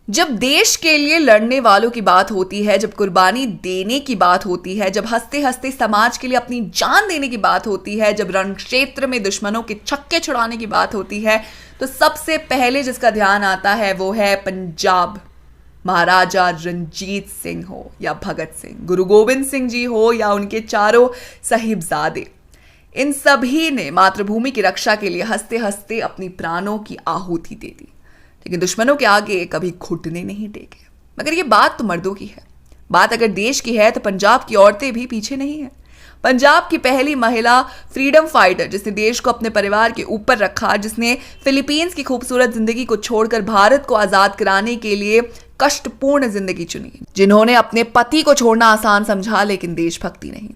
जब देश के लिए लड़ने वालों की बात होती है, जब कुर्बानी देने की बात होती है, जब हंसते हंसते समाज के लिए अपनी जान देने की बात होती है, जब रण क्षेत्र में दुश्मनों के छक्के छुड़ाने की बात होती है, तो सबसे पहले जिसका ध्यान आता है वो है पंजाब। महाराजा रणजीत सिंह हो या भगत सिंह, गुरु गोविंद सिंह जी हो या उनके चारों साहिबजादे, इन सभी ने मातृभूमि की रक्षा के लिए हंसते हंसते अपनी प्राणों की आहुति दे दी, लेकिन दुश्मनों के आगे कभी घुटने नहीं टेके। मगर ये बात तो मर्दों की है। बात अगर देश की है तो पंजाब की औरतें भी पीछे नहीं है। पंजाब की पहली महिला फ्रीडम फाइटर, जिसने देश को अपने परिवार के ऊपर रखा, जिसने फिलीपींस की खूबसूरत जिंदगी को छोड़कर भारत को आजाद कराने के लिए कष्टपूर्ण जिंदगी चुनी, जिन्होंने अपने पति को छोड़ना आसान समझा लेकिन देशभक्ति नहीं।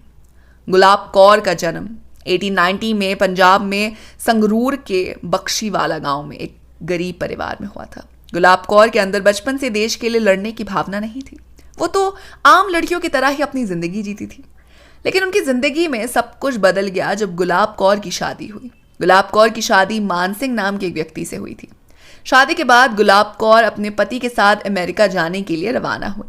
गुलाब कौर का जन्म 1890 में पंजाब में संगरूर के बख्शीवाला गांव में एक गरीब परिवार में हुआ था। गुलाब कौर के अंदर बचपन से देश के लिए लड़ने की भावना नहीं थी। वो तो आम लड़कियों की तरह ही अपनी जिंदगी जीती थी, लेकिन उनकी जिंदगी में सब कुछ बदल गया जब गुलाब कौर की शादी हुई। गुलाब कौर की शादी मान सिंह नाम के एक व्यक्ति से हुई थी। शादी के बाद गुलाब कौर अपने पति के साथ अमेरिका जाने के लिए रवाना हुई,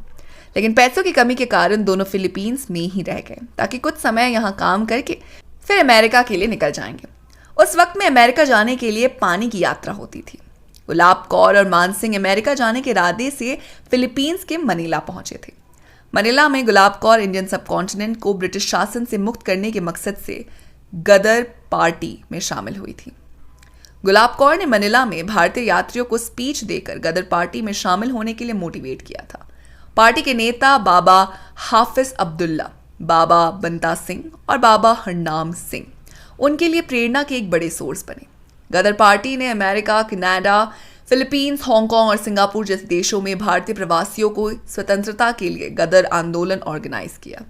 लेकिन पैसों की कमी के कारण दोनों फिलीपींस में ही रह गए ताकि कुछ समय यहाँ काम करके फिर अमेरिका के लिए निकल जाएंगे। उस वक्त में अमेरिका जाने के लिए पानी की यात्रा होती थी। गुलाब कौर और मान सिंह अमेरिका जाने के इरादे से फिलीपींस के मनीला पहुंचे थे। मनीला में गुलाब कौर इंडियन सबकॉन्टिनेंट को ब्रिटिश शासन से मुक्त करने के मकसद से गदर पार्टी में शामिल हुई थी। गुलाब कौर ने मनीला में भारतीय यात्रियों को स्पीच देकर गदर पार्टी में शामिल होने के लिए मोटिवेट किया था। पार्टी के नेता बाबा हाफिज अब्दुल्ला, बाबा बंता सिंह और बाबा हरनाम सिंह उनके लिए प्रेरणा के एक बड़े सोर्स बने। गदर पार्टी ने अमेरिका, कनाडा, फिलीपींस, हांगकांग और सिंगापुर जैसे देशों में भारतीय प्रवासियों को स्वतंत्रता के लिए गदर आंदोलन ऑर्गेनाइज किया।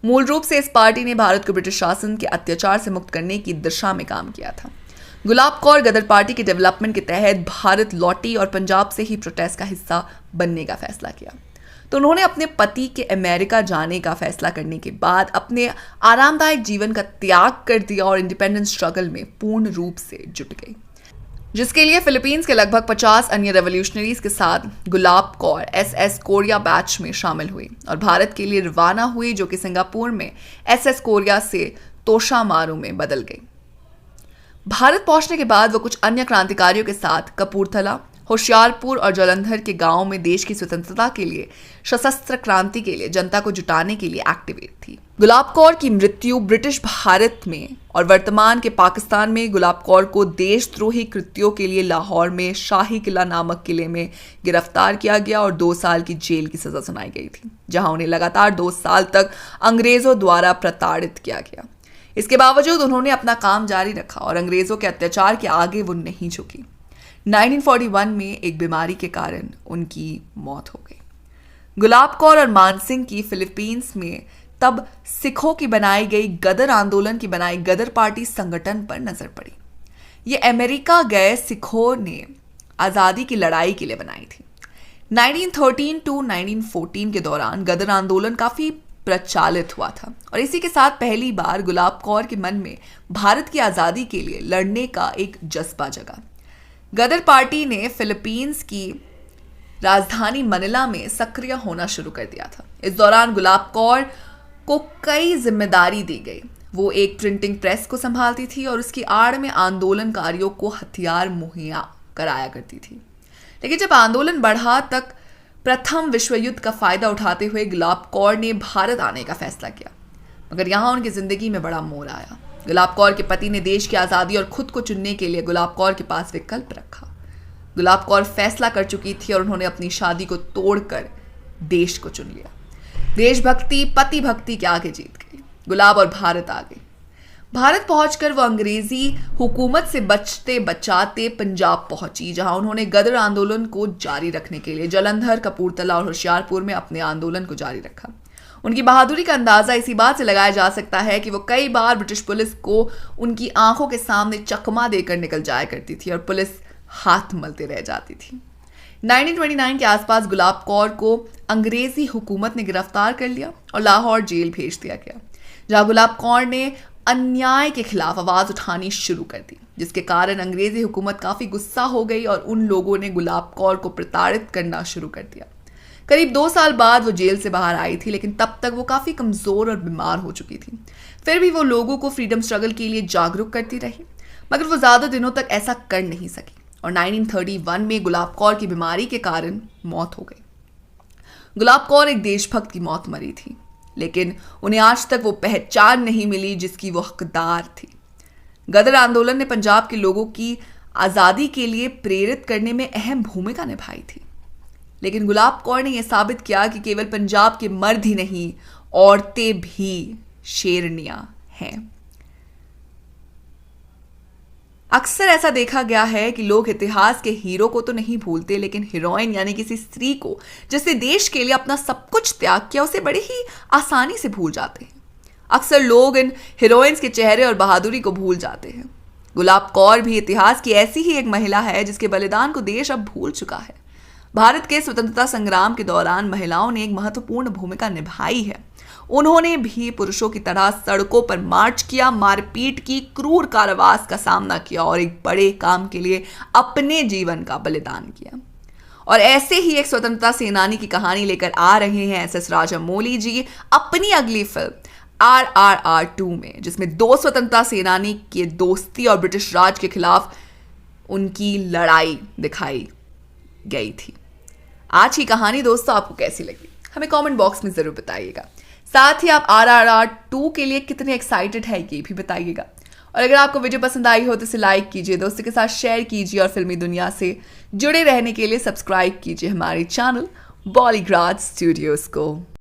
मूल रूप से इस पार्टी ने भारत को ब्रिटिश शासन के अत्याचार से मुक्त करने की दिशा में काम किया था। गुलाब कौर गदर पार्टी के डेवलपमेंट के तहत भारत लौटी और पंजाब से ही प्रोटेस्ट का हिस्सा बनने का फैसला किया। तो उन्होंने अपने पति के अमेरिका जाने का फैसला करने के बाद अपने आरामदायक जीवन का त्याग कर दिया और इंडिपेंडेंस स्ट्रगल में पूर्ण रूप से जुट गई, जिसके लिए फिलीपींस के लगभग 50 अन्य रेवोल्यूशनरीज के साथ गुलाब कौर SS कोरिया बैच में शामिल हुई और भारत के लिए रवाना हुई, जो कि सिंगापुर में SS कोरिया से तोशामारू में बदल गई। भारत पहुंचने के बाद वो कुछ अन्य क्रांतिकारियों के साथ कपूरथला, होशियारपुर और जालंधर के गांवों में देश की स्वतंत्रता के लिए, सशस्त्र क्रांति के लिए जनता को जुटाने के लिए एक्टिवेट थी। गुलाब कौर की मृत्यु ब्रिटिश भारत में और वर्तमान के पाकिस्तान में गुलाब कौर को देशद्रोही कृत्यों के लिए लाहौर में शाही किला नामक किले में गिरफ्तार किया गया और 2 साल की जेल की सजा सुनाई गई थी, जहां उन्हें लगातार 2 साल तक अंग्रेजों द्वारा प्रताड़ित किया गया। इसके बावजूद उन्होंने अपना काम जारी रखा और अंग्रेजों के अत्याचार के आगे वो नहीं झुकी। 1941 में एक बीमारी के कारण उनकी मौत हो गई। गुलाब कौर और मान सिंह की फिलीपींस में तब सिखों की बनाई गई गदर आंदोलन की बनाई गदर पार्टी संगठन पर नजर पड़ी। ये अमेरिका गए सिखों ने आज़ादी की लड़ाई के लिए बनाई थी। 1913 टू 1914 के दौरान गदर आंदोलन काफ़ी प्रचालित हुआ था और इसी के साथ पहली बार गुलाब कौर के मन में भारत की आज़ादी के लिए लड़ने का एक जज्बा जगा। गदर पार्टी ने फिलीपींस की राजधानी मनीला में सक्रिय होना शुरू कर दिया था। इस दौरान गुलाब कौर को कई जिम्मेदारी दी गई। वो एक प्रिंटिंग प्रेस को संभालती थी और उसकी आड़ में आंदोलनकारियों को हथियार मुहैया कराया करती थी। लेकिन जब आंदोलन बढ़ा तक प्रथम विश्व युद्ध का फायदा उठाते हुए गुलाब कौर ने भारत आने का फैसला किया, मगर यहाँ उनकी जिंदगी में बड़ा मोड़ आया। गुलाब कौर के पति ने देश की आज़ादी और खुद को चुनने के लिए गुलाब कौर के पास विकल्प रखा। गुलाब कौर फैसला कर चुकी थी और उन्होंने अपनी शादी को तोड़कर देश को चुन लिया। देशभक्ति पति भक्ति के आगे जीत गई। गुलाब और भारत आ गई। भारत पहुंचकर वो अंग्रेजी हुकूमत से बचते बचाते पंजाब पहुंची, जहां उन्होंने गदर आंदोलन को जारी रखने के लिए जालंधर, कपूरथला और होशियारपुर में अपने आंदोलन को जारी रखा। उनकी बहादुरी का अंदाजा इसी बात से लगाया जा सकता है कि वो कई बार ब्रिटिश पुलिस को उनकी आंखों के सामने चकमा देकर निकल जाया करती थी और पुलिस हाथ मलते रह जाती थी। 1929 के आसपास गुलाब कौर को अंग्रेजी हुकूमत ने गिरफ्तार कर लिया और लाहौर जेल भेज दिया गया, जहां गुलाब कौर ने अन्याय के खिलाफ आवाज उठानी शुरू कर दी, जिसके कारण अंग्रेजी हुकूमत काफी गुस्सा हो गई और उन लोगों ने गुलाब कौर को प्रताड़ित करना शुरू कर दिया। करीब 2 साल बाद वो जेल से बाहर आई थी, लेकिन तब तक वो काफी कमजोर और बीमार हो चुकी थी। फिर भी वो लोगों को फ्रीडम स्ट्रगल के लिए जागरूक करती रही, मगर वो ज्यादा दिनों तक ऐसा कर नहीं सकी और 1931 में गुलाब कौर की बीमारी के कारण मौत हो गई। गुलाब कौर एक देशभक्त की मौत मरी थी, लेकिन उन्हें आज तक वो पहचान नहीं मिली जिसकी वो हकदार थी। गदर आंदोलन ने पंजाब के लोगों की आज़ादी के लिए प्रेरित करने में अहम भूमिका निभाई थी, लेकिन गुलाब कौर ने यह साबित किया कि केवल पंजाब के मर्द ही नहीं, औरतें भी शेरनियां हैं। अक्सर ऐसा देखा गया है कि लोग इतिहास के हीरो को तो नहीं भूलते, लेकिन हीरोइन यानी किसी स्त्री को जिसने देश के लिए अपना सब कुछ त्याग किया, उसे बड़ी ही आसानी से भूल जाते हैं। अक्सर लोग इन हीरोइंस के चेहरे और बहादुरी को भूल जाते हैं। गुलाब कौर भी इतिहास की ऐसी ही एक महिला है जिसके बलिदान को देश अब भूल चुका है। भारत के स्वतंत्रता संग्राम के दौरान महिलाओं ने एक महत्वपूर्ण भूमिका निभाई है। उन्होंने भी पुरुषों की तरह सड़कों पर मार्च किया, मारपीट की, क्रूर कारावास का सामना किया और एक बड़े काम के लिए अपने जीवन का बलिदान किया। और ऐसे ही एक स्वतंत्रता सेनानी की कहानी लेकर आ रहे हैं एस एस राजामौली जी अपनी अगली फिल्म RRR 2 में, जिसमें 2 स्वतंत्रता सेनानी की दोस्ती और ब्रिटिश राज के खिलाफ उनकी लड़ाई दिखाई गई थी। आज की कहानी दोस्तों आपको कैसी लगी हमें कमेंट बॉक्स में जरूर बताइएगा। साथ ही आप RRR 2 के लिए कितने एक्साइटेड है ये भी बताइएगा। और अगर आपको वीडियो पसंद आई हो तो इसे लाइक कीजिए, दोस्तों के साथ शेयर कीजिए और फिल्मी दुनिया से जुड़े रहने के लिए सब्सक्राइब कीजिए हमारे चैनल बॉलीग्राज स्टूडियोज को।